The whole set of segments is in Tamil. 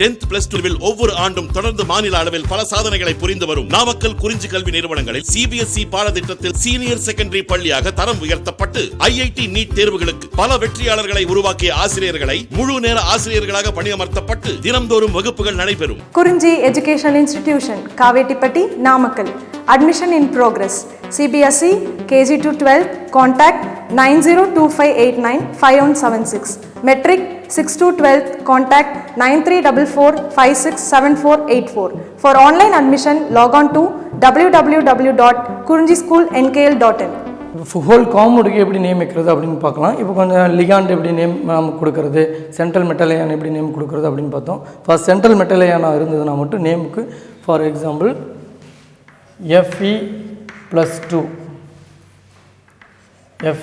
10th plus 12 ஒவ்வொரு ஆண்டும் தொடர்ந்து மாநில அளவில் பல சாதனைகளை புரிந்து வரும் நாமக்கல் குறிஞ்சி கல்வி நிறுவனங்களில் சிபிஎஸ்இ பாடத்திட்டத்தில் சீனியர் செகண்டரி பள்ளியாக தரம் உயர்த்தப்பட்டு ஐஐடி நீட் தேர்வுகளுக்கு பல வெற்றியாளர்களை உருவாக்கிய ஆசிரியர்களை முழு நேர ஆசிரியர்களாக பணியமர்த்தப்பட்டு தினம்தோறும் வகுப்புகள் நடைபெறும். குறிஞ்சி educational institution Kavettipatti Namakkal. Admission in progress. CBSE KG to 12 contact 9025895176. Metric 6 to 12 contact 9344567484. For online admission log on to www.kurinjischoolnkl.in. Whole காம்பவுண்டுக்கு எப்படி நேம் வைக்கிறது அப்படின்னு பார்க்கலாம். இப்போ கொஞ்சம் லிகாண்ட் எப்படி நேம் நம்ம கொடுக்கறது, சென்ட்ரல் மெட்டல் அயான் எப்படி நேம் கொடுக்கறது அப்படின்னு பார்த்தோம். ஃபர்ஸ்ட் சென்ட்ரல் மெட்டல் அயானாக இருந்ததுன்னா மட்டும் நேமுக்கு for example Fe plus 2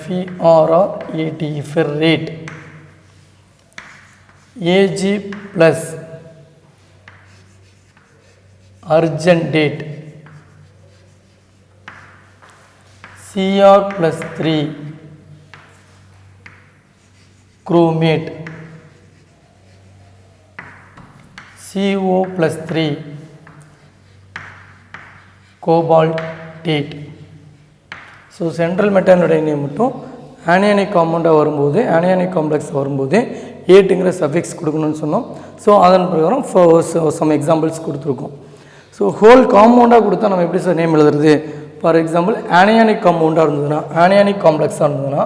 FeRRAT ferrate. Ag plus argentate. Cr plus 3 chromate. Co plus 3 cobaltate. So central மெட்டானுடைய நேம் மட்டும் ஆனியானிக் காம்பவுண்டாக வரும்போது, ஆனியானிக் காம்ப்ளெக்ஸ் வரும்போது ஏட்டுங்கிற சஃபிக்ஸ் கொடுக்கணும்னு சொன்னோம். ஸோ அதன் பிரகாரம் சம் எக்ஸாம்பிள்ஸ் கொடுத்துருக்கோம். ஸோ ஹோல் காம்பவுண்டாக கொடுத்தா நம்ம எப்படி சார் நேம் எழுதுறது? ஃபார் எக்ஸாம்பிள் ஆனியானிக் காம்பவுண்டாக இருந்ததுன்னா, ஆனியானிக் காம்ப்ளெக்ஸாக இருந்ததுன்னா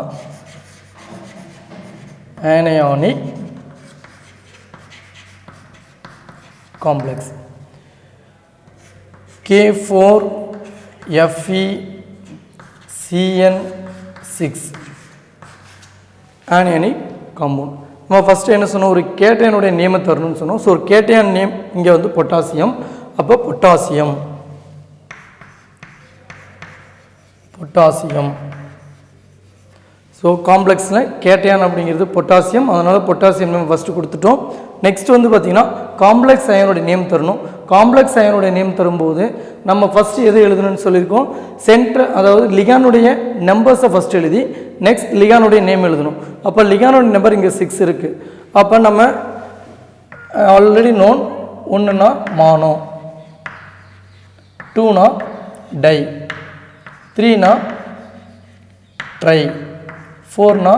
anionic complex K4FeCN6 anionic compound. நம்ம ஃபஸ்ட்டு என்ன சொன்னோம், ஒரு கேட்டையனுடைய நேமை தரணும்னு சொன்னோம். ஸோ ஒரு கேட்டையன் நேம் இங்கே வந்து பொட்டாசியம். அப்போ பொட்டாசியம் ஸோ காம்ப்ளெக்ஸில் கேட்டையான் அப்படிங்கிறது பொட்டாசியம். அதனால் பொட்டாசியம் நேம் ஃபஸ்ட்டு கொடுத்துட்டோம். நெக்ஸ்ட் வந்து பார்த்திங்கன்னா காம்ப்ளெக்ஸ் அயனுடைய நேம் தரணும். காம்ப்ளெக்ஸ் அயனுடைய நேம் தரும்போது நம்ம ஃபஸ்ட்டு எது எழுதணும்னு சொல்லியிருக்கோம், அதாவது லிகானுடைய நம்பர்ஸை ஃபஸ்ட் எழுதி நெக்ஸ்ட் லிகானுடைய நேம் எழுதணும். அப்போ லிகானுடைய நம்பர் இங்கே 6 இருக்குது. அப்போ நம்ம ஆல்ரெடி நோன், 1னா மானோ, 2னா டை, 3னா ட்ரை, 4னா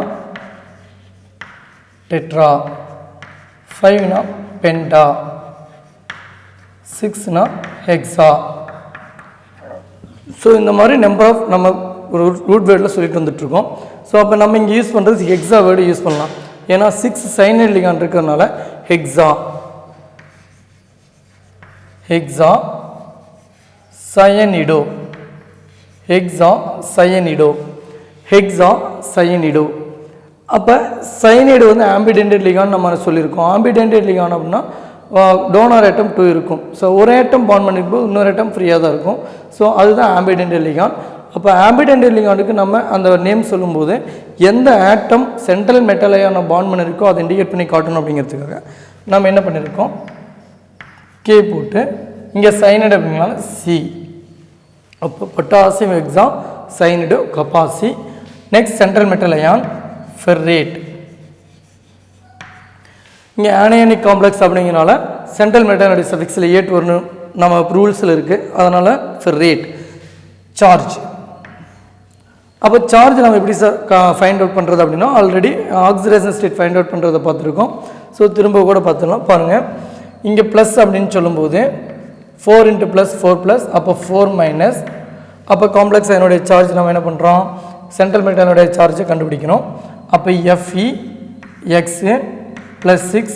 டெட்ரா, 5னா பென்டா, 6னா ஹெக்ஸா. ஸோ இந்த மாதிரி நம்பர் ஆஃப் நம்ம ஒரு ரூட் வேர்டில் சொல்லிட்டு வந்துட்டுருக்கோம். ஸோ அப்போ நம்ம இங்கே யூஸ் பண்ணுறது ஹெக்ஸா வேர்டு யூஸ் பண்ணலாம். ஏன்னா 6 சைனைட் லிகாண்ட் இருக்கிறதுனால ஹெக்ஸா சயனிடோ, ஹெக்ஸா சயனிடோ. அப்போ சைனைடு வந்து ஆம்பிடென்டட் லிகாண்ட் நம்ம சொல்லியிருக்கோம். ஆம்பிடென்டட் லிகாண்ட் அப்படின்னா டோனார் ஆட்டம் 2 இருக்கும். ஸோ ஒரு ஆட்டம் பாண்ட் பண்ணிக்கும்போது இன்னொரு ஆட்டம் ஃப்ரீயாக தான் இருக்கும். ஸோ அதுதான் ஆம்பிடென்டட் லிகாண்ட். அப்போ ஆம்பிடென்டட் லிகாண்டுக்கு நம்ம அந்த நேம் சொல்லும்போது எந்த ஆட்டம் சென்ட்ரல் மெட்டல் அயானை பாண்ட் பண்ணியிருக்கோ அதை இண்டிகேட் பண்ணி காட்டணும் அப்படிங்கிறதுக்காக நம்ம என்ன பண்ணியிருக்கோம், கே போட்டு இங்கே சைனைடு அப்படிங்கனால சி. அப்போ potassium hexa cyanide kappa C. Next central metal ion ferrate. இங்கே ஆனியானிக் காம்ப்ளெக்ஸ் அப்படிங்கிறனால சென்ட்ரல் மெட்டானுடைய சஃபிக்ஸில் ஏட் வரணும் நம்ம ரூல்ஸில் இருக்குது. அதனால் ஃபெர்ரேட். சார்ஜ். அப்போ சார்ஜ் நம்ம எப்படி சார் ஃபைண்ட் அவுட் பண்ணுறது அப்படின்னா, already oxidation state find out பண்ணுறதை பார்த்துருக்கோம். ஸோ திரும்ப கூட பார்த்துக்கலாம். பாருங்கள், இங்கே ப்ளஸ் அப்படின்னு சொல்லும்போது 4 × +4 அப்போ 4-. அப்போ காம்ப்ளெக்ஸ் அதனுடைய சார்ஜ் நம்ம என்ன பண்ணுறோம், சென்ட்ரல் மெட்டானுடைய சார்ஜை கண்டுபிடிக்கணும். அப்போ Fe x + 6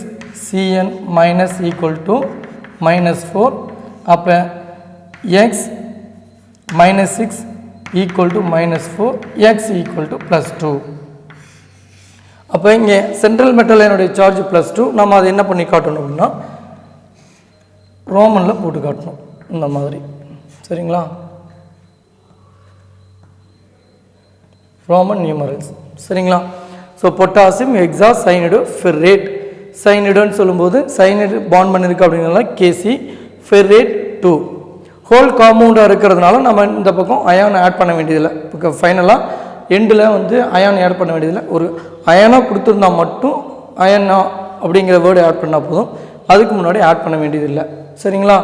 Cn - -4. அப்போ x - 6 -4, x +2. அப்போ இங்கே சென்ட்ரல் மெட்டல் அயனுடைய சார்ஜ் +2. நம்ம அதை என்ன பண்ணி காட்டணும் அப்படின்னா ரோமனில் போட்டு காட்டணும் இந்த மாதிரி. சரிங்களா, ரோமன் நியூமரல்ஸ். சரிங்களா. So potassium hexa cyanide ferrate. சைனைடுன்னு சொல்லும்போது சைனைடு பாண்ட் பண்ணியிருக்கு அப்படிங்கிறதுனால KC, ஃபெர்ரேட் 2. ஹோல் காம்பவுண்டாக இருக்கிறதுனால நம்ம இந்த பக்கம் அயான் ஆட் பண்ண வேண்டியதில்லை. இப்போ ஃபைனலாக எண்டில் வந்து அயான் ஆட் பண்ண வேண்டியதில்லை. ஒரு அயனாக கொடுத்துருந்தா மட்டும் அயனா அப்படிங்கிற வேர்டு ஆட் பண்ணால் போதும். அதுக்கு முன்னாடி ஆட் பண்ண வேண்டியதில்லை. சரிங்களா?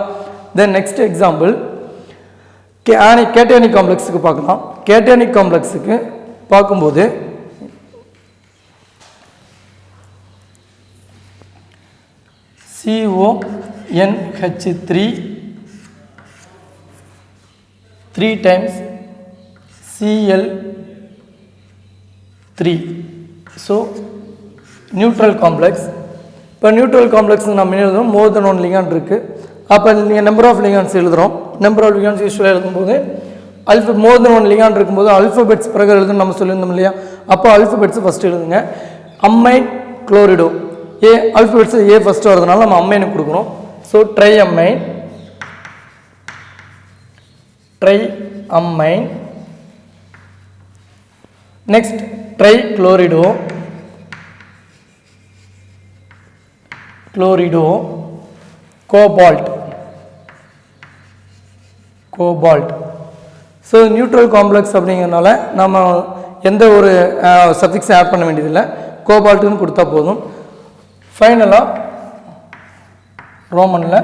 தென் நெக்ஸ்ட் எக்ஸாம்பிள் கேட்டயானிக் காம்ப்ளெக்ஸுக்கு பார்க்கலாம். கேட்டயானிக் காம்ப்ளெக்ஸுக்கு பார்க்கும்போது CONH3 3 times Cl3. So neutral complex. இப்போ நியூட்ரல் காம்ப்ளெக்ஸ் நம்ம எழுதுறோம் மோர் தென் ஒன் லிகாண்ட் இருக்குது. அப்போ நீங்கள் நம்பர் ஆஃப் லிகாண்ட்ஸ் எழுதுகிறோம். நம்பர் ஆஃப் லிகாண்ட்ஸ் யூஸ்வலாக எழுதும்போது மோர் தென் ஒன் லிகாண்ட் இருக்கும்போது அல்ஃபபெட்ஸ் பிறகு எழுதுன்னு நம்ம சொல்லியிருந்தோம் இல்லையா? அப்போ அல்ஃபபெட்ஸ் ஃபஸ்ட்டு எழுதுங்க. அம்மைன் குளோரிடோ ஏ அல்ஃபபெட்ஸ் ஏ ஃபஸ்ட்டு வரதுனால நம்ம அம்மைனுக்கு கொடுக்குறோம். So try ammine. Next try குளோரிடோ cobalt. So neutral complex அப்படிங்கிறதுனால நம்ம எந்த ஒரு சஃபிக்ஸை ஆட் பண்ண வேண்டியதில்லை. கோபால்ட்டுன்னு கொடுத்தா போதும். ஃபைனலாக ரோமனில்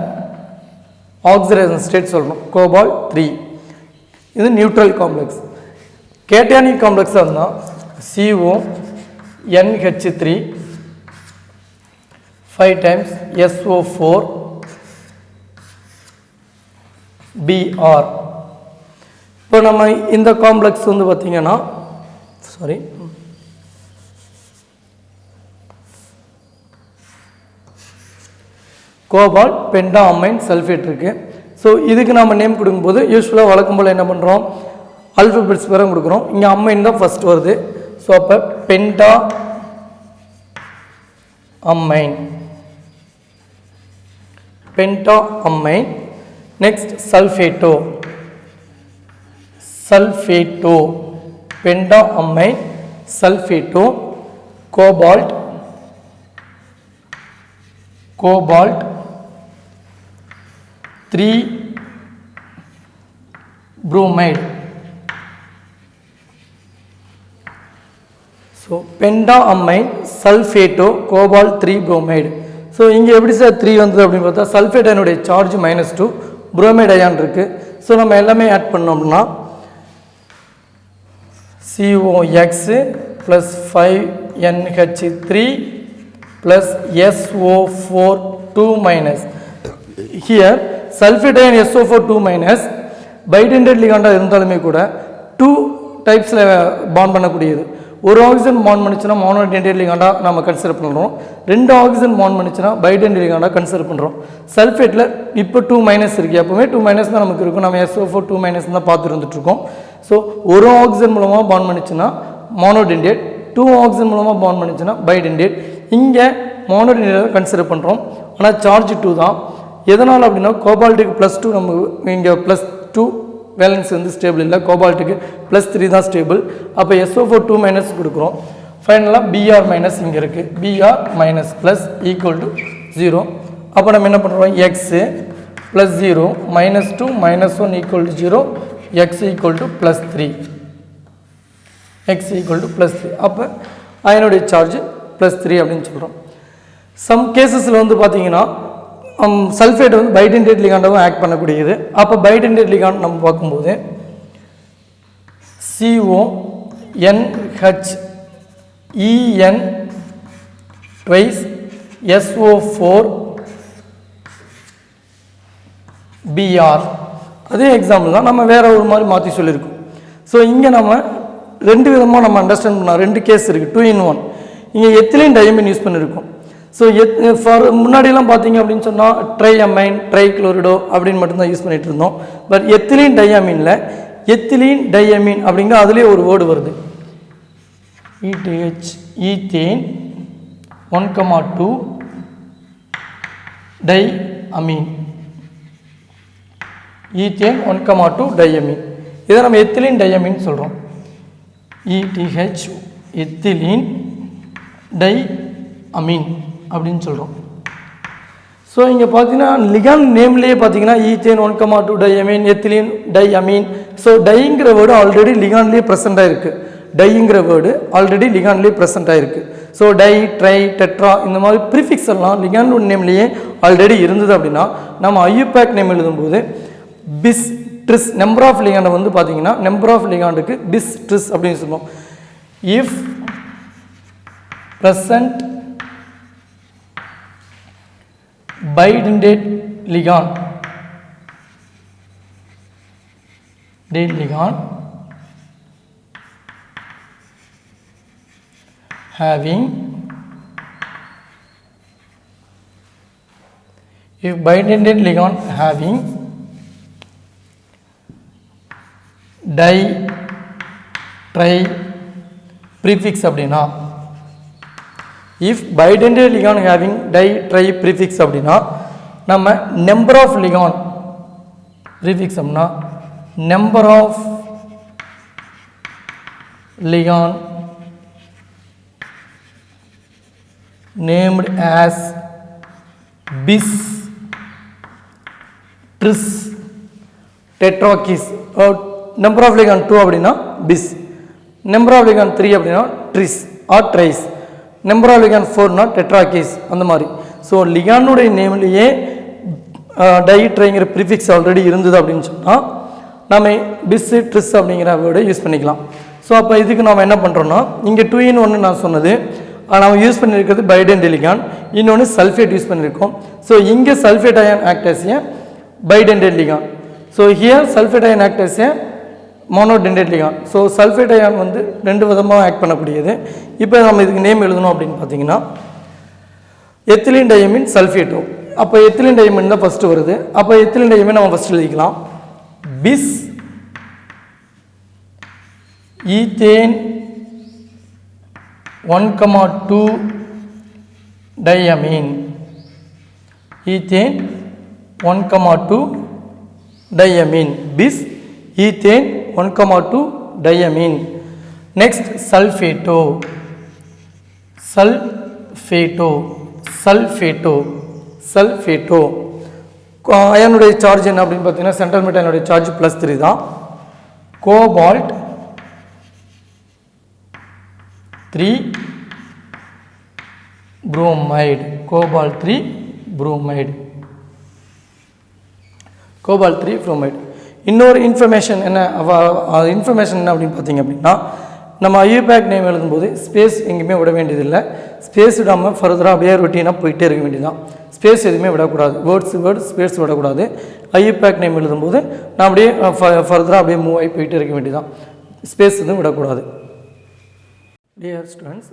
ஆக்சிடேஷன் ஸ்டேட் சொல்லணும். கோபால்ட் 3. இது நியூட்ரல் காம்ப்ளெக்ஸ். கேட்டயானிக் காம்ப்ளெக்ஸாக இருந்தால் CONH3 5 times SO4 Br. இப்போ நம்ம இந்த காம்ப்ளெக்ஸ் வந்து பார்த்தீங்கன்னா கோபால்ட் பென்டா அமைன் சல்ஃபேட் இருக்குது. ஸோ இதுக்கு நம்ம நேம் கொடுக்கும்போது யூஸ்வலாக வழக்கம் போல் என்ன பண்ணுறோம், அல்ஃபபெட்ஸ் பேரும் கொடுக்குறோம். இங்கே அம்மைன் தான் ஃபஸ்ட் வருது. ஸோ அப்போ penta ammine. Next sulphato penta ammine sulphato cobalt 3 bromide. So penta ammine sulphato cobalt 3 bromide. So இங்கே எப்படி சார் 3 வந்தது அப்படின்னு பார்த்தா சல்ஃபேட் அயனுடைய சார்ஜ் -2, புரோமைட் அயான் இருக்குது. ஸோ நம்ம எல்லாமே ஆட் பண்ணோம்னா COX + 5NH3 + SO4 2-. Here sulfate ion SO4 2- பைடெண்டட் லிகாண்டாக இருந்தாலுமே கூட 2 டைப்ஸில் பாண்ட் பண்ணக்கூடியது. ஒரு ஆக்சிஜன் பாண்ட் பண்ணிச்சுன்னா மோனோடென்டேட் லிகாண்டாக நம்ம கன்சிடர் பண்ணுறோம். 2 ஆக்சிஜன் பாண்ட் பண்ணிச்சுன்னா பைடெண்டட் லிகாண்டாக கன்சிடர் பண்ணுறோம். சல்ஃபேட்டில் இப்போ 2- இருக்குது. எப்போவுமே 2- தான் நமக்கு இருக்கும். நம்ம SO4 2- தான் பார்த்து இருந்துகிட்ருக்கோம். ஸோ ஒரு ஆக்சிஜன் மூலமாக பாண்ட் பண்ணிச்சுன்னா மோனோடென்டேட், 2 ஆக்சிஜன் மூலமாக பாண்ட் பண்ணிச்சுன்னா பைடெண்டேட். இங்கே மோனோடென்டேட் கன்சிடர் பண்ணுறோம். ஆனால் சார்ஜ் 2 தான். எதனால் அப்படின்னா கோபால்ட்டுக்கு +2 நம்ம இங்கே +2 வேலன்ஸ் வந்து ஸ்டேபிள் இல்லை. கோபால்ட்டுக்கு +3 தான் ஸ்டேபிள். அப்போ SO4 2- கொடுக்குறோம். ஃபைனலாக Br- இங்கே இருக்குது. Br- + =0. அப்போ நம்ம என்ன பண்ணுறோம், X +0 -2 -1 = 0, X +3. அப்போ அயனுடைய சார்ஜ் +3 அப்படின்னு சொல்கிறோம். சம் கேசஸில் வந்து பார்த்தீங்கன்னா சல்ஃபேட் வந்து பைடெண்டேட் லிகாண்டாகவும் ஆக்ட் பண்ணக்கூடியது. அப்போ பைடெண்டேட் லிகாண்ட் நம்ம பார்க்கும்போது CONHEN twice SO4 Br. அதே எக்ஸாம்பிள் தான், நம்ம வேற ஒரு மாதிரி மாற்றி சொல்லியிருக்கோம். ஸோ இங்கே நம்ம 2 விதமாக நம்ம அண்டர்ஸ்டாண்ட் பண்ணலாம். 2 கேஸ் இருக்குது, 2 in 1. இங்கே எத்திலீன் டையமின் யூஸ் பண்ணியிருக்கோம். ஸோ முன்னாடியெல்லாம் பார்த்தீங்க அப்படின்னு சொன்னால் ட்ரை அமைன், ட்ரை குளோரிடோ அப்படின்னு மட்டும்தான் யூஸ் பண்ணிகிட்டு இருந்தோம். பட் எத்திலீன் டையமீனில் எத்திலீன் டையமீன் அப்படிங்கிற அதுலேயே ஒரு வேர்டு வருது, ethane 1,2 diamine. Ethane 1,2 diamine. இதை நம்ம எத்திலீன் டையமீன் சொல்கிறோம். எத்திலீன் டை அமீன் அப்படின்னு சொல்கிறோம். ஸோ இங்கே பார்த்தீங்கன்னா லிகாண்ட் நேம்லேயே பார்த்தீங்கன்னா ethane 1,2 diamine, ethylene di amine. So டைங்கிற வேர்டு ஆல்ரெடி லிகாண்ட்லேயே ப்ரெசென்ட் ஆகிருக்கு. டைங்கிற வேர்டு ஆல்ரெடி லிகாண்ட்லேயே ப்ரெசென்ட் ஆகிருக்கு. ஸோ டை ட்ரை டெட்ரா இந்த மாதிரி ப்ரிஃபிக்ஸ் எல்லாம் லிகாண்டோட நேம்லேயே ஆல்ரெடி இருந்தது அப்படின்னா நம்ம ஐயூபேக் நேம் எழுதும்போது பிஸ் ட்ரிஸ் நம்பர் ஆஃப் லிகாண்டை வந்து பார்த்தீங்கன்னா நம்பர் ஆஃப் லிகாண்டுக்கு பிஸ் ட்ரிஸ் அப்படின்னு சொல்லுவோம். If present bidentate ligand having if bidentate ligand having di tri prefix அப்படினா if bidentate ligand having di tri prefix அப்படினா நம்ம number of ligand prefix அப்படினா number of ligand named as bis tris tetrakis number of ligand 2 அப்படினா bis number of ligand 3 அப்படினா tris or tris number of ligand 4னா டெட்ராகேஸ் அந்த மாதிரி. ஸோ லிகாண்டுடைய நேம்லேயே டை ட்ரைங்கிற ப்ரிஃபிக்ஸ் ஆல்ரெடி இருந்தது அப்படின்னு சொன்னால் நம்ம பிஸ் ட்ரிஸ் அப்படிங்கிற வேர்டை யூஸ் பண்ணிக்கலாம். ஸோ அப்போ இதுக்கு நம்ம என்ன பண்ணுறோன்னா இங்கே 2 in 1 நான் சொன்னது நம்ம யூஸ் பண்ணியிருக்கிறது பைடென்டேட் லிகாண்ட், இன்னொன்று சல்ஃபேட் யூஸ் பண்ணியிருக்கோம். ஸோ இங்கே sulphate ion act as a bidentate ligand. So here sulphate ion act as a monodentate ligand. So sulphate ion வந்து 2 விதமாக ஆக்ட் பண்ணக்கூடியது. இப்போ நம்ம இதுக்கு நேம் எழுதணும் அப்படின்னு பார்த்தீங்கன்னா எத்திலீன் டையமின் சல்ஃபேட்டோ. அப்போ எத்திலீன் டையமின் தான் ஃபஸ்ட்டு வருது. அப்போ எத்திலீன் டையமின் நம்ம ஃபஸ்ட்டு எழுதிக்கலாம். பிஸ் ethane 1,2 diamine ethane 1,2 diamine bis ethane 1,2 diamine. Next sulfato அயனுடைய சார்ஜ் என்ன அப்படின்னு பார்த்தீங்கன்னா சென்ட்ரல் மெட்டலுடைய சார்ஜ் +3 தான். கோபால்ட் 3 bromide இன்னொரு இன்ஃபர்மேஷன் என்ன அப்படின்னு பார்த்தீங்க அப்படின்னா நம்ம ஐயூபேக் நேம் எழுதும்போது ஸ்பேஸ் எங்கேயுமே விட வேண்டியதில்லை. ஸ்பேஸ் விடாமல் ஃபர்தராக அப்படியே ரொட்டீனாக போயிட்டே இருக்க வேண்டியதுதான். ஸ்பேஸ் எதுவுமே விடக்கூடாது. வேர்டு ஸ்பேஸ் விடக்கூடாது. ஐயூபேக் நேம் எழுதும்போது நான் அப்படியே ஃபர்தராக அப்படியே மூவ் ஆகி போயிட்டே இருக்க வேண்டியதுதான். ஸ்பேஸ் எதுவும் விடக்கூடாது. டியர் ஸ்டூடெண்ட்ஸ்,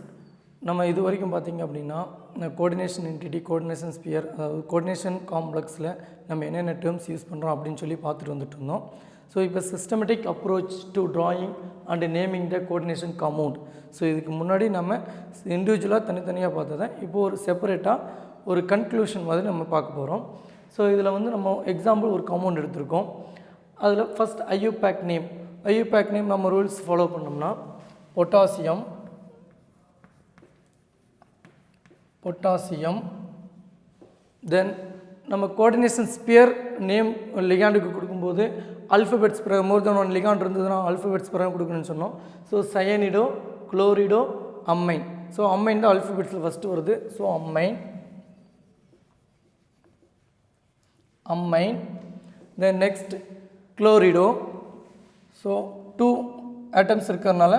நம்ம இது வரைக்கும் பார்த்திங்க அப்படின்னா கோஆர்டினேஷன் என்டிட்டி, கோஆர்டினேஷன் ஸ்பியர், அதாவது கோஆர்டினேஷன் காம்ப்ளெக்ஸில் நம்ம என்னென்ன டேர்ம்ஸ் யூஸ் பண்ணுறோம் அப்படின்னு சொல்லி பார்த்துட்டு வந்துட்டு இருந்தோம். ஸோ இப்போ systematic approach to drawing and naming the coordination compound. So இதுக்கு முன்னாடி நம்ம இண்டிவிஜுவலாக தனித்தனியாக பார்த்ததை இப்போ ஒரு செப்பரேட்டாக ஒரு கன்க்ளூஷன் மாதிரி நம்ம பார்க்க போகிறோம். ஸோ இதில் வந்து நம்ம எக்ஸாம்பிள் ஒரு காம்பவுண்ட் எடுத்திருக்கோம். அதில் ஃபஸ்ட் ஐயூபேக் நேம் நம்ம ரூல்ஸ் ஃபாலோ பண்ணோம்னா பொட்டாசியம் தென் நம்ம கோஆர்டினேஷன் ஸ்பியர் நேம் லிகாண்டுக்கு கொடுக்கும்போது அல்ஃபபெட்ஸ் பிறகு மோர் தென் 1 லிகாண்ட் இருந்ததுன்னா அல்ஃபபெட்ஸ் பிறகு கொடுக்கணும்னு சொன்னோம். So cyanido, குளோரிடோ, ammine. So ammine தான் அல்ஃபபெட்ஸில் ஃபஸ்ட்டு வருது. So ammine then next குளோரிடோ. So 2 atoms இருக்கிறதுனால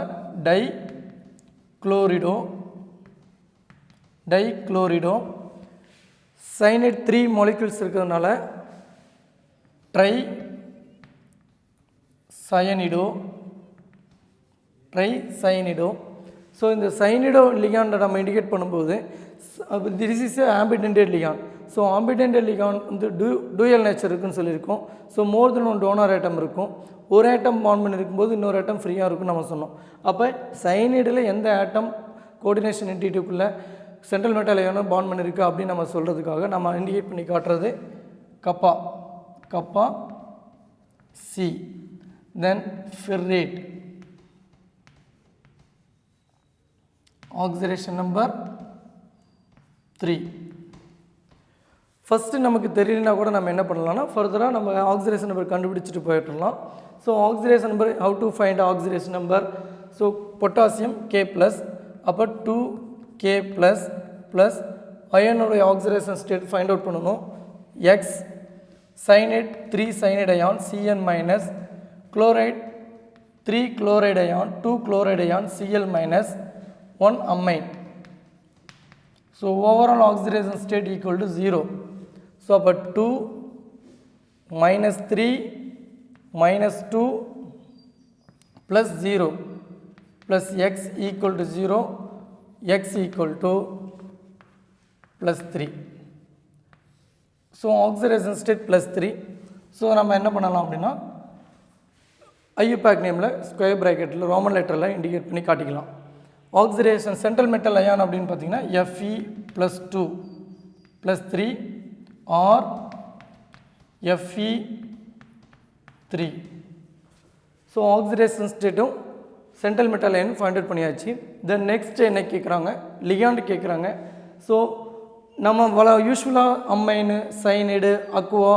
டைக்ளோரிடோ. சைனைட் 3 மாலிக்யூல்ஸ் இருக்கிறதுனால ட்ரைசைனிடோ. ஸோ இந்த சைனிடோ லிகாண்டை நம்ம இண்டிகேட் பண்ணும்போது this is a ambidentate ligand. So ambidentate ligand வந்து டூயல் நேச்சர் இருக்குன்னு சொல்லியிருக்கோம். ஸோ மோர் தென் 1 டோனர் ஆட்டம் இருக்கும். ஒரு ஆட்டம் பாண்ட் பண்ணியிருக்கும்போது இன்னொரு ஆட்டம் ஃப்ரீயாக இருக்குன்னு நம்ம சொன்னோம். அப்போ சைனிடில் எந்த ஆட்டம் கோஆர்டினேஷன் என்டிட்டிக்குள்ளே சென்ட்ரல் மெட்டல் அயனோ பாண்ட் பண்ணியிருக்கு அப்படின்னு நம்ம சொல்கிறதுக்காக நம்ம இண்டிகேட் பண்ணி காட்டுறது கப்பா சி. தென் ஃபெர்ரேட் ஆக்சிடேஷன் நம்பர் 3. ஃபஸ்ட்டு நமக்கு தெரியலனா கூட நம்ம என்ன பண்ணலாம்னா ஃபர்தராக நம்ம ஆக்சிடேஷன் நம்பர் கண்டுபிடிச்சிட்டு போயிடலாம். So oxidation number how to find oxidation number. So potassium K+, அப்போ 2 K plus அயனுடைய ஆக்சிடேஷன் ஸ்டேட் ஃபைண்ட் அவுட் பண்ணணும். X cyanide 3 cyanide ion Cn minus chloride 3 chloride ion 2 chloride ion Cl minus 1 amine. So overall oxidation state equal to 0. So but 2 minus 3 minus 2 plus 0 plus X equal to 0, X equal to plus 3. So oxidation state plus 3. So நம்ம என்ன பண்ணலாம் அப்படின்னா IUPAC நேமில் ஸ்கொயர் ப்ராக்கெட்டில் ரோமன் லெட்டரில் இண்டிகேட் பண்ணி காட்டிக்கலாம். ஆக்சிடேஷன் சென்ட்ரல் மெட்டல் அயான் அப்படின்னு பார்த்தீங்கன்னா Fe plus 2 plus 3 or Fe 3. So oxidation ஸ்டேட்டும் central metal ion find out பண்ணியாச்சு. தென் நெக்ஸ்ட் என்ன கேட்குறாங்க, லிகாண்ட் கேட்குறாங்க. ஸோ நம்ம யூஸ்வலாக அம்மைனு சைனைடு அக்வா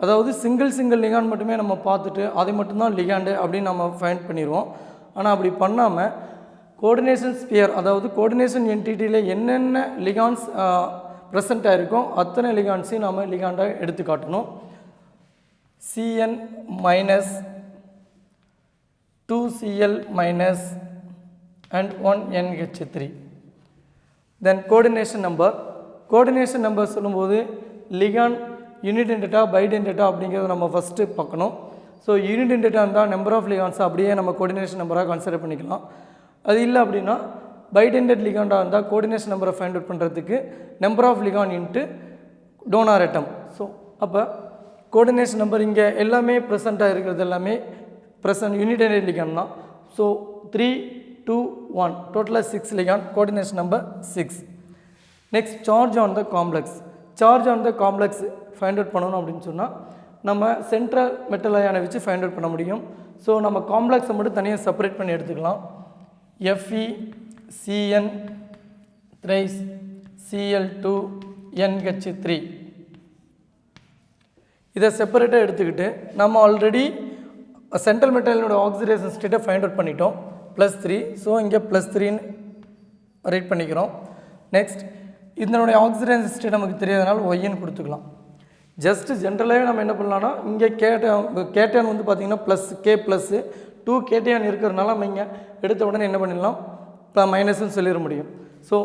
அதாவது சிங்கிள் லிகாண்ட் மட்டுமே நம்ம பார்த்துட்டு அதை மட்டும்தான் லிகாண்டு அப்படின்னு நம்ம ஃபைண்ட் பண்ணிடுவோம். ஆனால் அப்படி பண்ணாமல் கோஆர்டினேஷன் ஸ்பியர் அதாவது கோஆர்டினேஷன் என்டிட்டியில் என்னென்ன லிகாண்ட்ஸ் ப்ரெசண்ட் ஆகிருக்கோ அத்தனை லிகாண்ட்ஸையும் நம்ம லிகாண்டாக எடுத்து காட்டணும். Cn minus 2Cl minus and 1NH3. Then coordination number சொல்லும்போது லிகாண்ட் யூனிடென்டேட்டா பைடென்டேட்டா அப்படிங்கிறத நம்ம ஃபஸ்ட்டு பார்க்கணும். ஸோ யூனிடென்டேட்டா இருந்தால் நம்பர் ஆஃப் லிகாண்ட்ஸ் அப்படியே நம்ம கோஆர்டினேஷன் நம்பராக கன்சிடர் பண்ணிக்கலாம். அது இல்லை அப்படின்னா பைடென்டேட் லிகாண்டாக இருந்தால் கோஆர்டினேஷன் நம்பரை ஃபைண்ட் அவுட் பண்ணுறதுக்கு number of ligand into donor atom. So அப்போ கோஆர்டினேஷன் நம்பர் இங்கே எல்லாமே ப்ரெசண்ட்டாக இருக்கிறது எல்லாமே ப்ரெசன்ட் யூனிடென்டேட் லிகாண்ட் தான். ஸோ 3 2 1 டோட்டலாக 6 ligand, coordination number 6. Next charge on the complex find out பண்ணணும் அப்படின்னு சொன்னால் நம்ம சென்ட்ரல் மெட்டல் அயானை வச்சு ஃபைண்ட் அவுட் பண்ண முடியும். ஸோ நம்ம காம்ப்ளெக்ஸை மட்டும் தனியாக செப்பரேட் பண்ணி எடுத்துக்கலாம். Fe Cn thrice Cl2 NH3 இதை செப்பரேட்டாக எடுத்துக்கிட்டு நம்ம ஆல்ரெடி சென்ட்ரல் மெட்டலினோட ஆக்சிடேஷன் ஸ்டேட்டை ஃபைண்ட் அவுட் பண்ணிட்டோம் +3. ஸோ இங்கே +3ன்னு ரைட் பண்ணிக்கிறோம். நெக்ஸ்ட் இதனுடைய ஆக்சிடேஷன் ஸ்டேட் நமக்கு தெரியாதனால ஒய்ன்னு கொடுத்துக்கலாம். ஜஸ்ட் ஜென்ரலாகவே நம்ம என்ன பண்ணலாம்னா இங்கே கேட்டன் வந்து பார்த்திங்கன்னா +K + 2 கேட்டன் இருக்கிறதுனால நம்ம இங்கே எடுத்த உடனே என்ன பண்ணிடலாம் இப்போ மைனஸ்ன்னு சொல்லிட முடியும். ஸோ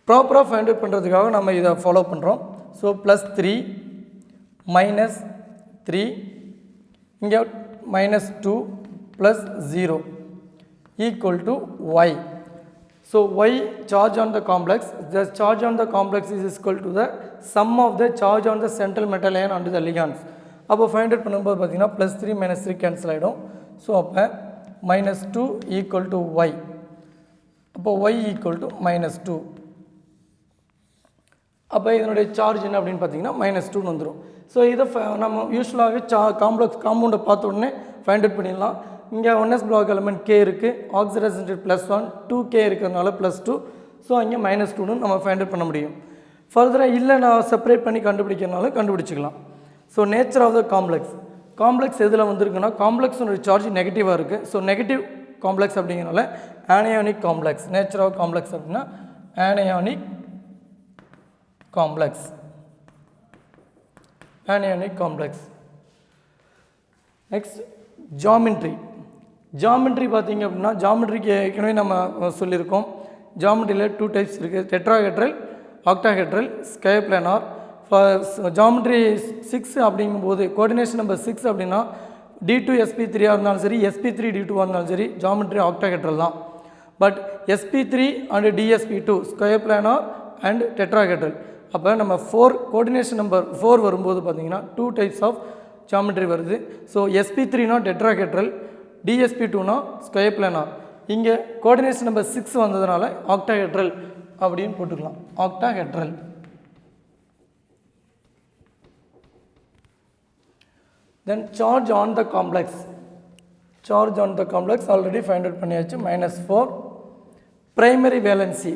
ப்ராப்பராக ஃபைண்ட் அவுட் பண்ணுறதுக்காக நம்ம இதை ஃபாலோ பண்ணுறோம். ஸோ +3 -3 இங்கே -2 + 0 equal to y. So y charge on the complex, the charge on the complex is equal to the sum of the charge on the central metal ion and the ligands. அப்போ ஃபைண்ட் அவுட் பண்ணும்போது பார்த்தீங்கன்னா +3 -3 கேன்சல் ஆகிடும். ஸோ அப்போ -2 equal to y. அப்போ y equal to -2. அப்போ இதனுடைய சார்ஜ் என்ன அப்படின்னு பார்த்தீங்கன்னா -2 வந்துடும். ஸோ இதை நம்ம யூஸ்வலாகவே காம்பவுண்டை பார்த்த உடனே ஃபைண்ட் அவுட் பண்ணிடலாம். இங்கே 1s பிளாக் எலமெண்ட் K இருக்குது, ஆக்சிடேஷன் ஸ்டேட் +1 2K இருக்கிறதுனால +2. ஸோ இங்கே -2ன்னு நம்ம ஃபைண்ட் அவுட் பண்ண முடியும். ஃபர்தராக இல்லை நான் செப்பரேட் பண்ணி கண்டுபிடிக்கிறதுனால கண்டுபிடிச்சிக்கலாம். So nature of the complex எதில் வந்திருக்குன்னா காம்ப்ளெக்ஸோட சார்ஜ் நெகட்டிவாக இருக்குது. ஸோ நெகட்டிவ் காம்ப்ளெக்ஸ் அப்படிங்கிறனால anionic complex. Nature of complex அப்படின்னா ஆனியானிக் காம்ப்ளெக்ஸ். நெக்ஸ்ட் ஜாமெட்ரி பார்த்தீங்க அப்படின்னா ஜாமெட்ரிக்கு ஏற்கனவே நம்ம சொல்லியிருக்கோம். ஜாமெட்ரியில் 2 டைப்ஸ் இருக்குது, tetrahedral, octahedral, square planar. Geometry 6 அப்படிங்கும்போது கோஆர்டினேஷன் நம்பர் 6 அப்படின்னா D2 sp3 இருந்தாலும் சரி sp3 D2 இருந்தாலும் சரி ஜாமெட்ரி ஆக்டாஹெட்ரல் தான். But sp3 and dsp2 square planar and tetrahedral. அப்போ நம்ம 4 கோஆர்டினேஷன் நம்பர் 4 வரும்போது பார்த்தீங்கன்னா 2 டைப்ஸ் ஆஃப் ஜாமெட்ரி வருது. ஸோ sp3னா டெட்ராஹெட்ரல், dsp2னா ஸ்கொயர் பிளானார். இங்கே கோஆர்டினேஷன் நம்பர் 6 வந்ததுனால ஆக்டாஹெட்ரல் அப்படின்னு போட்டுக்கலாம். Octahedral. Then charge on the complex already find out பண்ணியாச்சு. -4. பிரைமரி வேலன்சி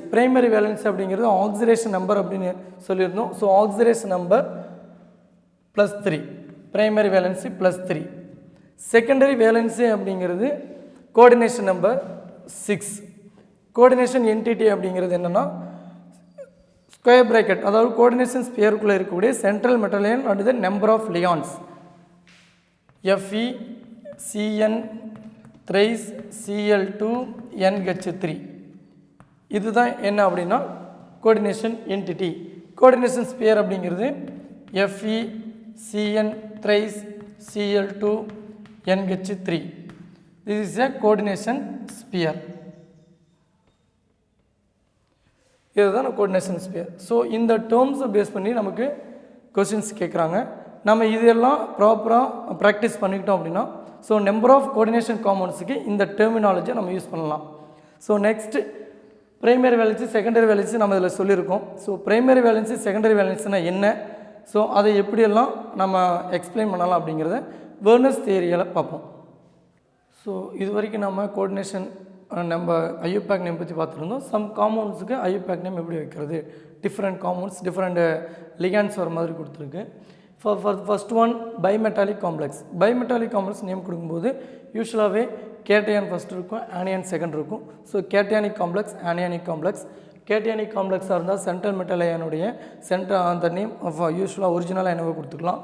அப்படிங்கிறது ஆக்சிடேஷன் நம்பர் அப்படின்னு சொல்லியிருந்தோம். So oxidation number +3, primary valency +3. Secondary valency அப்படிங்கிறது கோஆர்டினேஷன் நம்பர் 6. கோஆர்டினேஷன் என்டிட்டி அப்படிங்கிறது என்னென்னா ஸ்கொயர் பிராக்கெட், அதாவது கோஆர்டினேஷன் ஸ்பியருக்குள்ளே இருக்கக்கூடிய central metal ion and the number of ligands Fe Cn thrice Cl2 NH3. இதுதான் என்ன அப்படின்னா கோஆர்டினேஷன் என்டிட்டி. கோஆர்டினேஷன் ஸ்பியர் அப்படிங்கிறது Fe Cn thrice Cl2 NH3. This is a coordination sphere. இதுதான் கோஆர்டினேஷன் ஸ்பியர். ஸோ இந்த டேர்ம்ஸை பேஸ் பண்ணி நமக்கு கொஸ்டின்ஸ் கேட்குறாங்க. நம்ம இதெல்லாம் ப்ராப்பராக ப்ராக்டிஸ் பண்ணிக்கிட்டோம் அப்படின்னா ஸோ நம்பர் ஆஃப் கோஆர்டினேஷன் காம்பவுண்ட்ஸுக்கு இந்த டெர்மினாலஜியை நம்ம யூஸ் பண்ணலாம். So next primary valency secondary valency நம்ம இதில் சொல்லியிருக்கோம். ஸோ பிரைமரி வேலன்சி செகண்டரி வேலன்சினா என்ன, ஸோ அதை எப்படியெல்லாம் நம்ம எக்ஸ்பிளைன் பண்ணலாம் அப்படிங்கிறத வெர்னர்ஸ் தியரியால் பார்ப்போம். ஸோ இது வரைக்கும் நம்ம கோஆர்டினேஷன் நம்ம ஐயூபேக் நேம் பற்றி பார்த்துருந்தோம். சம் காம்பவுண்ட்ஸுக்கு ஐயூபேக் நேம் எப்படி வைக்கிறது, டிஃப்ரெண்ட் காம்பவுண்ட்ஸ் டிஃப்ரெண்ட் லிகான்ஸ் வர மாதிரி கொடுத்துருக்கு. For first one bimetallic complex. Bimetallic complex name கொடுக்கும்போது யூஸ்வலாகவே கேட்டையான் ஃபஸ்ட் இருக்கும், ஆனியான் செகண்ட் இருக்கும். So cationic complex, anionic complex. Cationic காம்ப்ளெக்ஸாக இருந்தால் சென்ட்ரல் மெட்டல் அயனுடைய சென்ட்ரல் அந்த நேம் ஆஃப் யூஸ்வலாக ஒரிஜினலாக என்னவோ கொடுத்துக்கலாம்.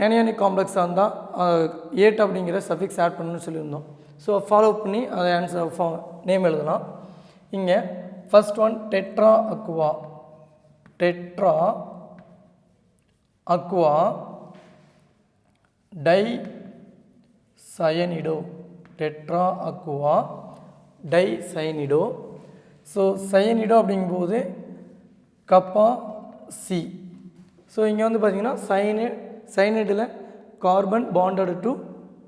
ஆனியானிக் காம்ப்ளெக்ஸாக இருந்தால் 8 அப்படிங்கிற சஃபிக்ஸ் ஆட் பண்ணணும்னு சொல்லியிருந்தோம். ஸோ ஃபாலோ பண்ணி அதை ஆன்சர் நேம் எழுதலாம். இங்கே first one tetra aqua. Tetra aqua di cyanido. Tetra aqua di cyanido. So cyanido அப்படிங்கும்போது கப்பா சி. ஸோ இங்கே வந்து பார்த்திங்கன்னா சைனைடில் carbon bonded to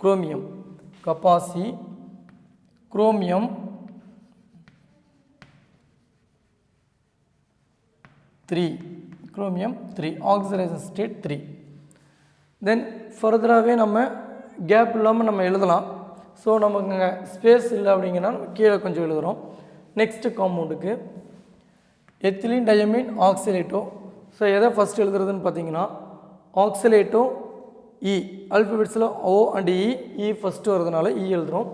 chromium, kappa C chromium 3, chromium 3, oxidisation state 3. Then ஃபர்தராகவே நம்ம கேப் இல்லாமல் நம்ம எழுதலாம். ஸோ நமக்கு ஸ்பேஸ் இல்லை அப்படிங்கன்னா நம்ம கீழே கொஞ்சம் எழுதுகிறோம். நெக்ஸ்ட்டு காம்பவுண்டுக்கு எத்திலீன் டயமீன் ஆக்சிலேட்டோ. ஸோ எதை ஃபஸ்ட் எழுதுறதுன்னு பார்த்தீங்கன்னா oxalato E, ஆல்ஃபபெட்ஸில் O and E first வரதுனால இ எழுதுகிறோம்.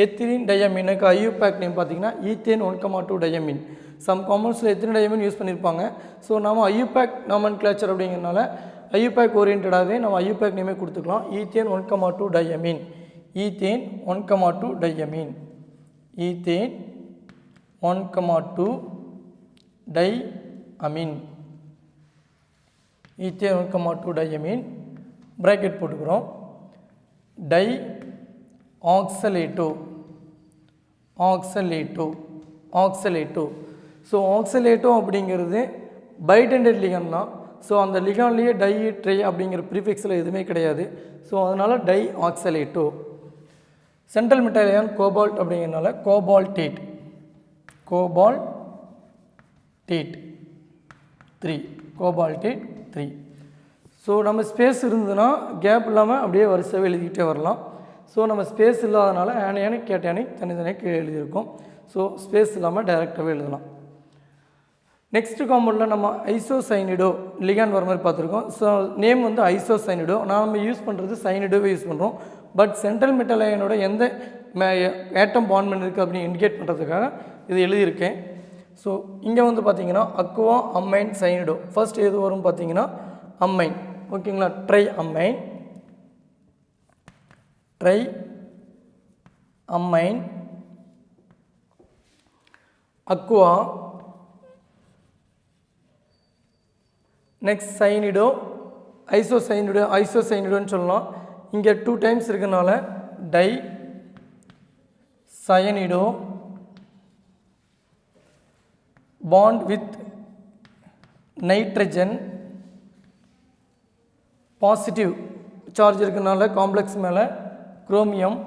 எத்திலீன் டயமீனுக்கு ஐயூபேக் நேம் பார்த்தீங்கன்னா ஈத்தேன் 1,2 டயமீன். சம் காம்பவுண்ட்ஸில் எத்தனை டயமீன் யூஸ் பண்ணியிருப்பாங்க. ஸோ நம்ம ஐயூபேக் நாமன்கிளேச்சர் அப்படிங்கிறனால ஐயூபேக் ஓரியன்டாகவே நம்ம ஐயூபேக் நேமே கொடுத்துக்கலாம். Ethane 1,2 diamine. Ethane 1,2 diamine. Ethane 1,2 diamine. Ethane 1,2 diamine bracket போட்டுக்கிறோம். Dioxalato. Oxalato oxalato. So oxalato அப்படிங்கிறது பைடெண்டட் லிகான் தான். ஸோ அந்த லிகான்லேயே டை ட்ரை அப்படிங்கிற ப்ரீஃபிக்ஸில் எதுவுமே கிடையாது. ஸோ அதனால் di oxalato. Central metal ion cobalt அப்படிங்கிறனால கோபால்டேட். Cobaltate 3, cobaltate 3. ஸோ நம்ம ஸ்பேஸ் இருந்ததுன்னா கேப் இல்லாமல் அப்படியே வரிசையாக எழுதிக்கிட்டே வரலாம். ஸோ நம்ம ஸ்பேஸ் இல்லாதனால ஆனியானிக் கேட்டையானிக் தனித்தனியாக கீழே எழுதியிருக்கோம். ஸோ ஸ்பேஸ் இல்லாமல் டைரெக்டாகவே எழுதலாம். நெக்ஸ்ட் காம்பவுண்டில் நம்ம ஐசோசைனிடோ லிகான் வர மாதிரி பார்த்துருக்கோம். ஸோ நேம் வந்து ஐசோசைனிடோ. நம்ம யூஸ் பண்ணுறது சைனிடோவே யூஸ் பண்ணுறோம். பட் சென்ட்ரல் மெட்டல் அயனோட எந்த ஏட்டம் பாண்ட் பண்ணிருக்கு அப்படின்னு இண்டிகேட் பண்ணுறதுக்காக இது எழுதியிருக்கேன். ஸோ இங்கே வந்து பார்த்தீங்கன்னா அக்வா அம்மைன் சைனிடோ. ஃபர்ஸ்ட் எது வரும் பார்த்தீங்கன்னா அம்மைன். ஓகேங்களா, triammine. Triammine aqua. Next cyanido isocyanido. ஐசோசைனிடோன்னு சொல்லலாம். இங்கே 2 டைம்ஸ் இருக்கனால dicyanido bond with nitrogen. Positive charge இருக்கனால காம்ப்ளெக்ஸ் மேலே குரோமியம்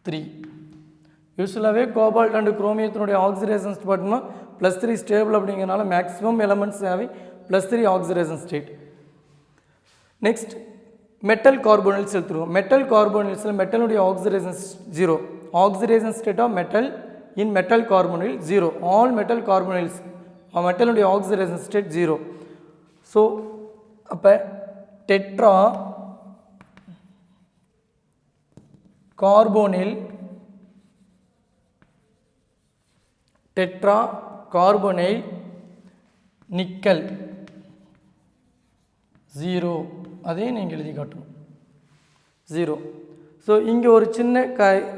3. யூஸ்வலாகவே கோபால்ட் அண்ட் குரோமியத்தினுடைய ஆக்சிடேஷன் டிபார்ட்மெண்ட் +3 ஸ்டேபிள் அப்படிங்கிறனால maximum elements having +3 oxidation state. Next metal carbonyls எடுத்துருவோம். மெட்டல் கார்போனில்ஸில் மெட்டலுடைய oxidation 0. Oxidation state of metal in metal carbonyl 0. All metal carbonyls மெட்டலுடைய ஆக்சிடேஷன் ஸ்டேட் 0. ஸோ அப்போ டெட்ரா கார்போனில் டெட்ரா கார்போனைல் நிக்கல் 0 அதே நீங்கள் எழுதி காட்டணும் 0. ஸோ இங்கே ஒரு சின்ன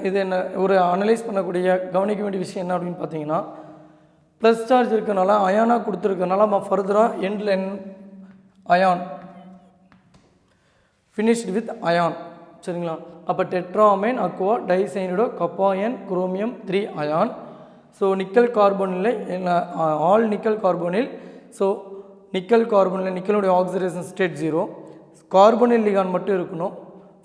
இது என்ன ஒரு அனலைஸ் பண்ணக்கூடிய கவனிக்க வேண்டிய விஷயம் என்ன அப்படின்னு பார்த்தீங்கன்னா ப்ளஸ் சார்ஜ் இருக்கனால அயானாக கொடுத்துருக்கனால நம்ம ஃபர்தராக எண்டில் அயான் ஃபினிஷ்டு வித் அயான் சரிங்களா. அப்போ டெட்ராமைன் அக்வா டைசைனிடோ கப்பாயன் chromium 3 ion. So nickel carbonyl all nickel carbonyl. So nickel carbonyl நிக்கலுடைய ஆக்சிடேஷன் ஸ்டேட் 0. கார்பனில் லிகாண்ட் மட்டும் இருக்கணும்,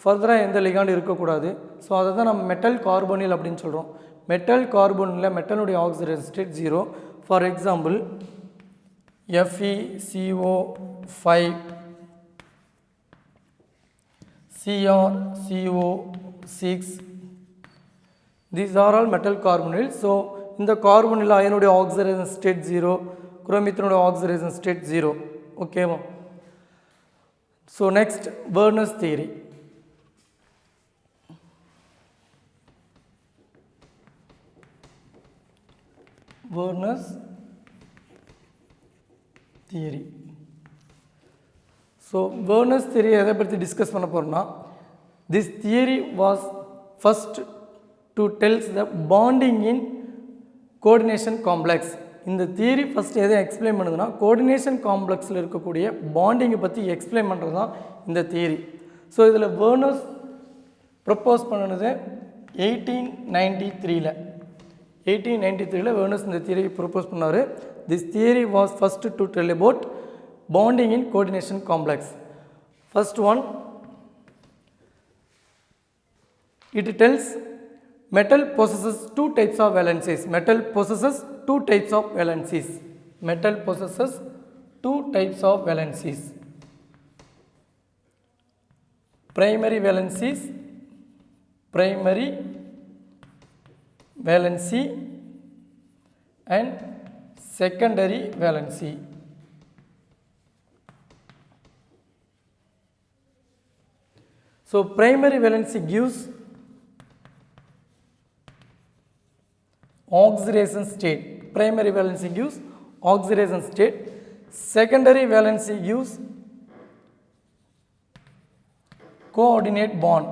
ஃபர்தராக எந்த லிகாண்ட் இருக்கக்கூடாது. ஸோ அதை தான் நம்ம மெட்டல் கார்பனில் அப்படின்னு சொல்கிறோம். மெட்டல் கார்பனில் மெட்டலுடைய oxidation state 0. For example FeCO5 CrCO6 these are all metal carbonyl. So இந்த கார்பனில் அயனுடைய ஆக்சிடேஷன் ஸ்டேட் 0, குரோமியத்தினுடைய ஆக்சிடேஷன் ஸ்டேட் 0. ஓகேவா. So next Werner's theory. Werner's theory. So Werner's theory எதை பற்றி டிஸ்கஸ் பண்ண போகிறோம்னா this theory was first to tells the bonding in coordination complex. இந்த தியரி ஃபஸ்ட் எதை எக்ஸ்பிளைன் பண்ணுதுன்னா கோஆர்டினேஷன் காம்ப்ளெக்ஸில் இருக்கக்கூடிய பாண்டிங்கை பற்றி எக்ஸ்பிளைன் பண்ணுறது தான் இந்த தியரி. ஸோ இதில் வெர்னர்ஸ் ப்ரப்போஸ் பண்ணினது 1893 வெர்னர்ஸ் இந்த தியரி ப்ரப்போஸ் பண்ணார். This theory was first to tell about bonding in coordination complex. First one, it tells metal possesses two types of valencies. Metal possesses two types of valencies. Metal possesses two types of valencies. Primary valency and secondary valency. So primary valency gives oxidation state. Primary valency gives oxidation state. Secondary valency gives coordinate bond.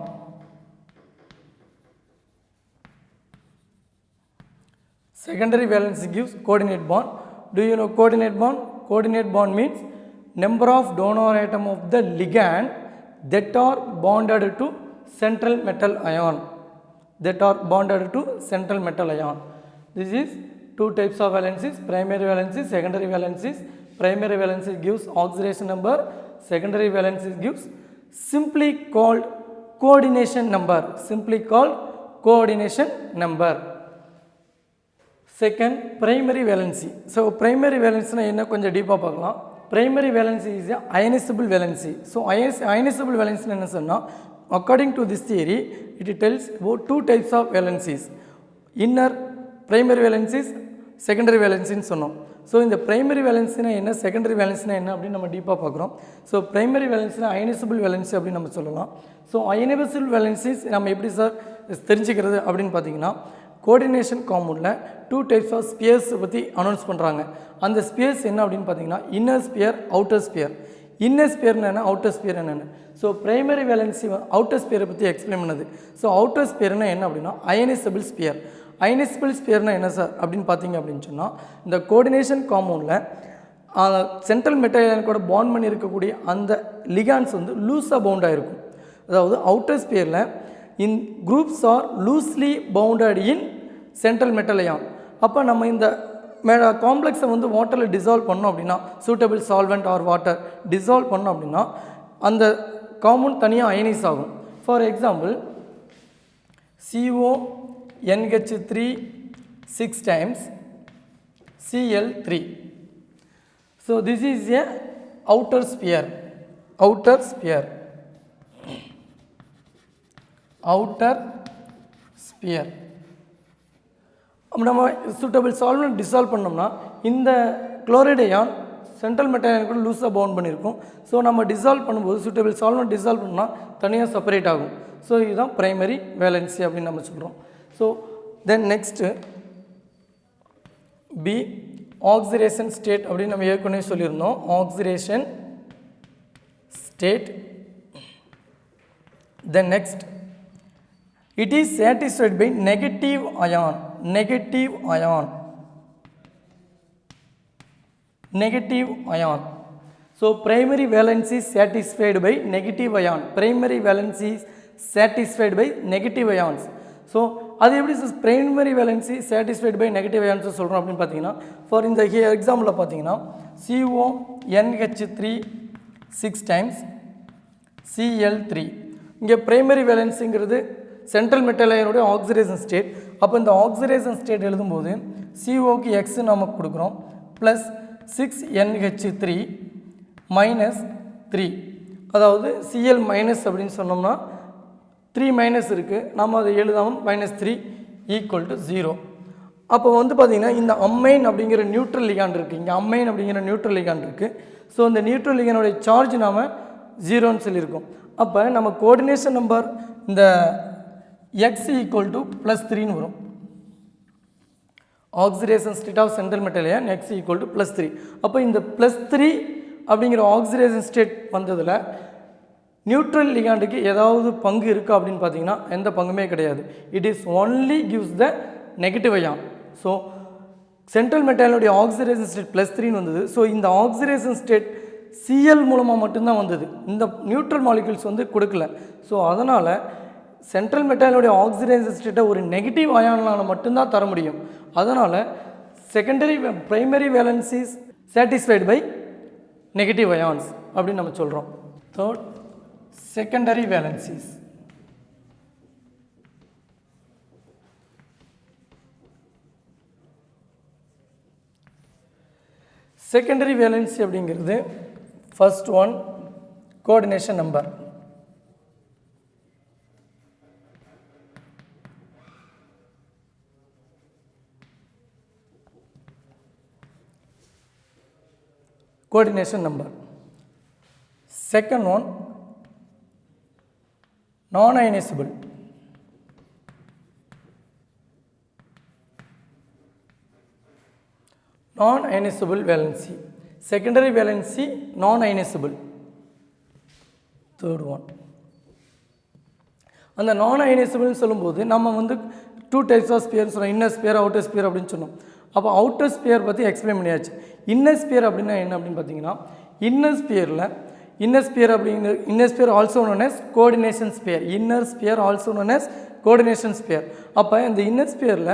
Secondary valency gives coordinate bond. Do you know coordinate bond? Coordinate bond means number of donor atom of the ligand that are bonded to central metal ion. That are bonded to central metal ion. This is two types of valencies, primary valencies, secondary valencies. Primary valency gives oxidation number, secondary valency gives simply called coordination number. Simply called coordination number. Second, primary valency. So primary valency na enna konja deep ah paakalam. Primary valency is a ionizable valency. So ionizable valency enna sonna, according to this theory, it tells about two types of valencies. Inner primary valencies, secondary valency ன்னு சொன்னோம். ஸோ இந்த பிரைமரி வேலன்ஸினா என்ன, செகண்டரி வேலன்ஸினா என்ன அப்படின்னு நம்ம டீப்பாக பார்க்குறோம். ஸோ பிரைமரி வேலன்ஸினா அயனிசபிள் வேலன்சி அப்படின்னு நம்ம சொல்லலாம். ஸோ அயனிசபிள் வேலன்சிஸ் நம்ம எப்படி சார் தெரிஞ்சுக்கிறது அப்படின்னு பார்த்தீங்கன்னா கோஆர்டினேஷன் காம்பவுண்டில் டூ டைப்ஸ் ஆஃப் ஸ்பியர்ஸை பற்றி அனௌன்ஸ் பண்ணுறாங்க. அந்த ஸ்பியர்ஸ் என்ன அப்படின்னு பார்த்தீங்கன்னா inner sphere, outer sphere. Inner ஸ்பியர்னு என்ன, அவுட்டர் ஸ்பியர் என்னென்னு. ஸோ பிரைமரி வேலன்சி அவுட்டர் ஸ்பியரை பற்றி எக்ஸ்பிளைன் பண்ணுது. ஸோ அவுட்டர் ஸ்பியர்னா என்ன அப்படின்னா அயனிசபிள் ஸ்பியர். அயனிசபிள் ஸ்பியர்னா என்ன சார் அப்படின்னு பார்த்தீங்க அப்படின்னு சொன்னால் இந்த கோஆர்டினேஷன் காம்பவுண்டில் சென்ட்ரல் மெட்டல் கூட பாண்ட் பண்ணி இருக்கக்கூடிய அந்த லிகான்ஸ் வந்து லூஸாக பவுண்டாக இருக்கும். அதாவது அவுட்டர் ஸ்பியரில் in groups are loosely bounded in central metal ion. அப்போ நம்ம இந்த காம்ப்ளெக்ஸை வந்து வாட்டரில் டிசால்வ் பண்ணோம் அப்படின்னா suitable solvent or water dissolve பண்ணோம் அப்படின்னா அந்த காம்பவுண்ட் தனியாக அயனைஸ் ஆகும். For example CONH3 6 times Cl3. So this is a outer sphere. Outer sphere. Outer sphere. நம்ம சூட்டபிள் சால்வெண்ட் டிசால்வ் பண்ணோம்னா இந்த chloride ion central metal ion கூட லூஸாக பவுண்ட் பண்ணியிருக்கும். ஸோ நம்ம டிசால்வ் பண்ணும்போது சூட்டபிள் சால்வெண்ட் டிசால்வ் பண்ணால் தனியாக செப்பரேட் ஆகும். ஸோ இதுதான் ப்ரைமரி வேலன்சி அப்படின்னு நம்ம சொல்கிறோம். So then next B oxidation state அப்படின்னு நம்ம ஏற்கனவே சொல்லியிருந்தோம். Oxidation state. Then next it is satisfied by negative ion. Negative ion. Negative ion. So primary valency is satisfied by negative ion. Primary valency is satisfied by negative ions. So அது எப்படி primary valency satisfied by negative ions சொல்கிறோம் அப்படின்னு பார்த்தீங்கன்னா, ஃபார் இந்த எக்ஸாம்பிளில் பார்த்தீங்கன்னா CONH3 6 times Cl3. இங்கே primary valencyங்கிறது சென்ட்ரல் மெட்டல் அயனுடைய ஆக்சிடேஷன் ஸ்டேட். அப்போ இந்த ஆக்சிடேஷன் ஸ்டேட் எழுதும்போது சிஓக்கு எக்ஸ் நமக்கு கொடுக்குறோம் ப்ளஸ் 6NH3 மைனஸ் 3, அதாவது சிஎல் மைனஸ் அப்படின்னு சொன்னோம்னா 3 மைனஸ் இருக்குது, நம்ம அதை எழுதாமல் -3 = 0. அப்போ வந்து பார்த்திங்கன்னா இந்த அம்மைன் அப்படிங்கிற நியூட்ரல் லிகாண்ட் இருக்குது, இங்கே அம்மைன் அப்படிங்கிற நியூட்ரல் லிகாண்ட் இருக்குது. ஸோ இந்த நியூட்ரல் லிகானுடைய சார்ஜ் நாம் 0ன்னு சொல்லியிருக்கோம். அப்போ நம்ம கோஆர்டினேஷன் நம்பர் இந்த x = +3 வரும். Oxidation state of central metal ion x = +3. அப்போ இந்த +3 அப்படிங்கிற ஆக்சிடேஷன் ஸ்டேட் வந்ததில் நியூட்ரல் லிகாண்டுக்கு ஏதாவது பங்கு இருக்கா அப்படின்னு பார்த்தீங்கன்னா எந்த பங்குமே கிடையாது. It is only gives the negative ion. So central மெட்டலுடைய ஆக்சிடேஷன் ஸ்டேட் +3 வந்தது. ஸோ இந்த ஆக்சிடேஷன் ஸ்டேட் சிஎல் மூலமாக மட்டும்தான் வந்தது, இந்த நியூட்ரல் மாலிகுல்ஸ் வந்து கொடுக்கல. ஸோ அதனால் சென்ட்ரல் மெட்டலுடைய ஆக்சிடேஷன் ஸ்டேட்டை ஒரு நெகட்டிவ் அயானால் மட்டும்தான் தர முடியும். அதனால் primary valencies satisfied by negative ions அப்படின்னு நம்ம சொல்கிறோம். Third, secondary valencies. Secondary valency அப்படிங்கிறது first one coordination number. coordination number. Second one, non-ionizable. Non-ionizable valency. Secondary valency non-ionizable. Third one. அந்த non-ionizable சொல்லும்போது நம்ம வந்து 2 types of spheres சொல்றோம், inner sphere outer sphere அப்படின்னு சொன்னோம். அப்போ அவுட்டர் ஸ்பியர் பற்றி எக்ஸ்பிளைன் பண்ணியாச்சு. இன்னர் ஸ்பியர் அப்படின்னா என்ன அப்படின்னு பார்த்தீங்கன்னா, inner sphere also known as coordination sphere. Inner sphere also known as coordination sphere. அப்போ இந்த இன்னர் ஸ்பியரில்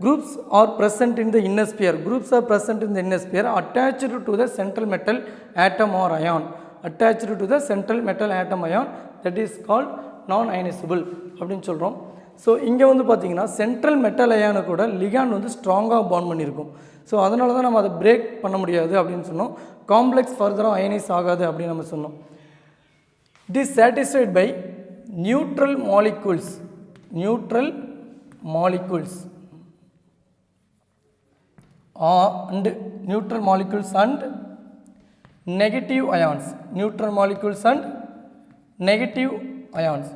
groups are present in the inner sphere. Groups are present in the inner sphere attached to the central metal atom or ion. Attached to the central metal atom ion, that is called non-ionizable அப்படின்னு சொல்கிறோம். ஸோ இங்கே வந்து பார்த்திங்கன்னா சென்ட்ரல் மெட்டல் அயானை கூட லிகாண்ட் வந்து ஸ்ட்ராங்காக பாண்ட் பண்ணியிருக்கும். ஸோ அதனால தான் நம்ம அதை பிரேக் பண்ண முடியாது அப்படின்னு சொன்னோம். காம்ப்ளெக்ஸ் ஃபர்தராக அயனைஸ் ஆகாது அப்படின்னு நம்ம சொன்னோம். It is satisfied by neutral molecules. Neutral molecules and neutral molecules and negative ions. Neutral molecules and negative ions.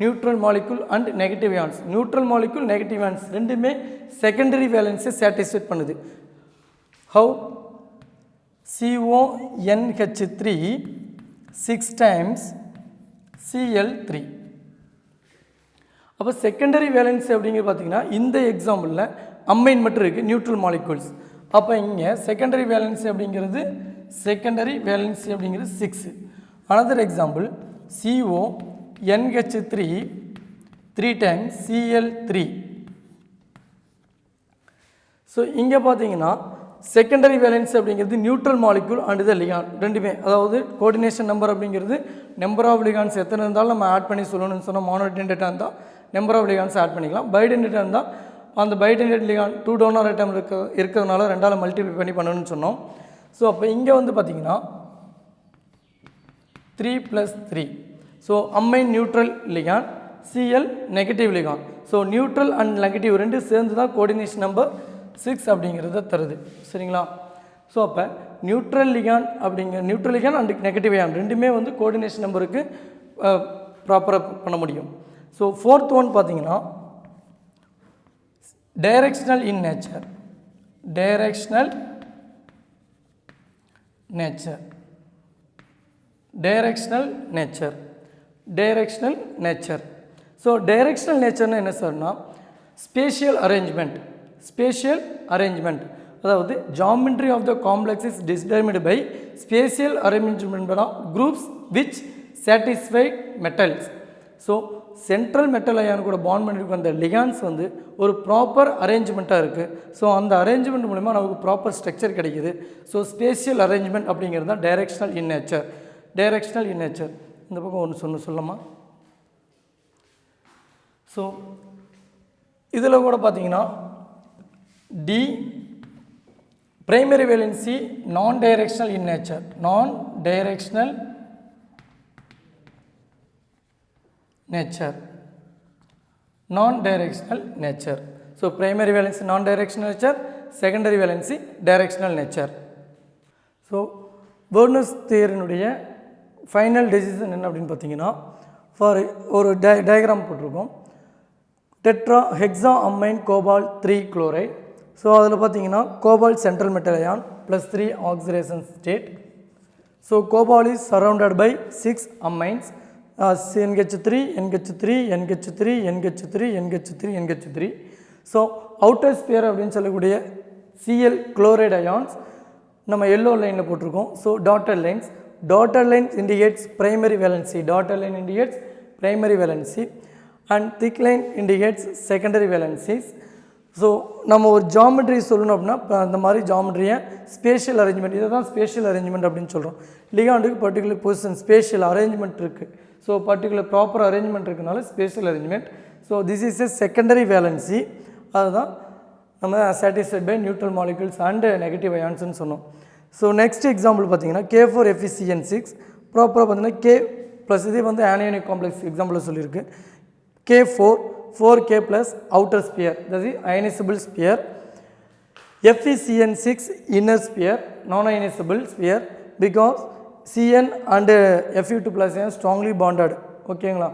Neutral molecule and negative ions. Neutral molecule, negative ions ரெண்டுமே secondary valence satisfied பண்ணுது. How? CONH3 6 times Cl3. அப்போ செகண்டரி வேலன்சி அப்படிங்கிறது பார்த்தீங்கன்னா இந்த எக்ஸாம்பிளில் அம்மைன் மட்டும் இருக்குது, நியூட்ரல் மாலிகூல்ஸ். அப்போ இங்கே செகண்டரி வேலன்சி அப்படிங்கிறது 6. Another example CONH3 3 times Cl3. So இங்கே பார்த்தீங்கன்னா செகண்டரி வேலன்சி அப்படிங்கிறது நியூட்ரல் மாலிகூல் அண்ட் த லிகான் ரெண்டுமே. அதாவது கோஆர்டினேஷன் நம்பர் அப்படிங்கிறது நம்பர் ஆஃப் லிகான்ஸ் எத்தனை இருந்தாலும் நம்ம ஆட் பண்ணி சொல்லணும்னு சொன்னால் மோனோடென்டேட்டாக இருந்தால் நம்பர் ஆஃப் லிகான்ஸ் ஆட் பண்ணிக்கலாம். பைடென்டேட்டாக இருந்தால் அந்த பைடென்டேட் லிகான் 2 டோனர் ஐட்டம் இருக்கிறதுனால 2ஆல் மல்டிப்ளை பண்ணி பண்ணணும்னு சொன்னோம். ஸோ அப்போ இங்கே வந்து பார்த்திங்கன்னா 3 + 3. So ammine neutral லிகான், Cl negative லிகான். So neutral and negative ரெண்டு சேர்ந்து தான் கோஆர்டினேஷன் நம்பர் 6 அப்படிங்கிறத தருது. சரிங்களா? ஸோ அப்போ neutral ligand and negative ion ரெண்டுமே வந்து கோஆர்டினேஷன் நம்பருக்கு ப்ராப்பராக பண்ண முடியும். ஸோ ஃபோர்த் ஒன் பார்த்தீங்கன்னா directional in nature. Directional nature. Directional nature. Directional nature. So directional நேச்சர்னா என்ன சார்னா ஸ்பேஷியல் அரேஞ்ச்மெண்ட். ஸ்பேஷியல் அரேஞ்ச்மெண்ட் அதாவது geometry of the complex is determined by spatial arrangement of groups which satisfied metals. So central metal ion கூட பாண்ட் பண்ணிருக்க அந்த லிகான்ஸ் வந்து ஒரு ப்ராப்பர் அரேஞ்ச்மெண்ட்டாக இருக்குது. ஸோ அந்த அரேஞ்ச்மெண்ட் மூலிமா நமக்கு ப்ராப்பர் ஸ்ட்ரக்சர் கிடைக்குது. ஸோ ஸ்பேஷியல் அரேஞ்ச்மெண்ட் அப்படிங்கிறது தான் directional in nature. Directional in nature. இந்த பக்கம் ஒன்று சொல்லலாமா? ஸோ இதில் கூட பார்த்தீங்கன்னா D primary valency non-directional in nature. Non-directional nature. Non-directional nature. So primary valency non-directional nature, secondary valency directional nature. So Bernoulli's theory final decision என்ன அப்படின்னு பார்த்தீங்கன்னா ஃபார் ஒரு டயக்ராம் போட்டிருக்கோம். Tetra hexa amine cobalt 3 chloride. So அதில் பார்த்தீங்கன்னா cobalt central metal ion plus 3 oxidation state. So cobalt is surrounded by 6 amines NH3 NH3 NH3 NH3 NH3 NH3. So outer sphere அப்படின்னு சொல்லக்கூடிய Cl குளோரைட் அயான்ஸ் நம்ம எல்லோ லைனில் போட்டிருக்கோம். So dotted lines. Dotted lines indicates primary valency. Dotted line indicates primary valency and thick line indicates secondary valencies. So நம்ம ஒரு ஜாமெட்ரி சொல்லணும் அப்படின்னா அந்த மாதிரி ஜாமெட்ரியை ஸ்பேஷியல் அரேஞ்ச்மெண்ட், இதை தான் ஸ்பேஷியல் அரேஞ்ச்மெண்ட் அப்படின்னு சொல்கிறோம். லிகாண்டுக்கு பர்டிகுலர் பொசிஷன் ஸ்பேஷியல் அரேஞ்ச்மெண்ட் இருக்குது. ஸோ பர்டிகுலர் ப்ராப்பர் அரேஞ்ச்மெண்ட் இருக்குனால spatial arrangement. So this is a secondary valency. அதுதான் நம்ம satisfied by neutral molecules and negative அயான்ஸ்னு சொன்னோம். ஸோ நெக்ஸ்ட் எக்ஸாம்பிள் பார்த்தீங்கன்னா K4FeCN6 ப்ராப்பராக பார்த்தீங்கன்னா K ப்ளஸ் இதே வந்து ஆனியோனிக் காம்ப்ளெக்ஸ் எக்ஸாம்பிளில் சொல்லியிருக்கு. K4 4K plus outer sphere, that is ionizable sphere. FeCN6 inner sphere, non-ionizable sphere because Cn and Fe2 plus ion strongly bonded. ஓகேங்களா?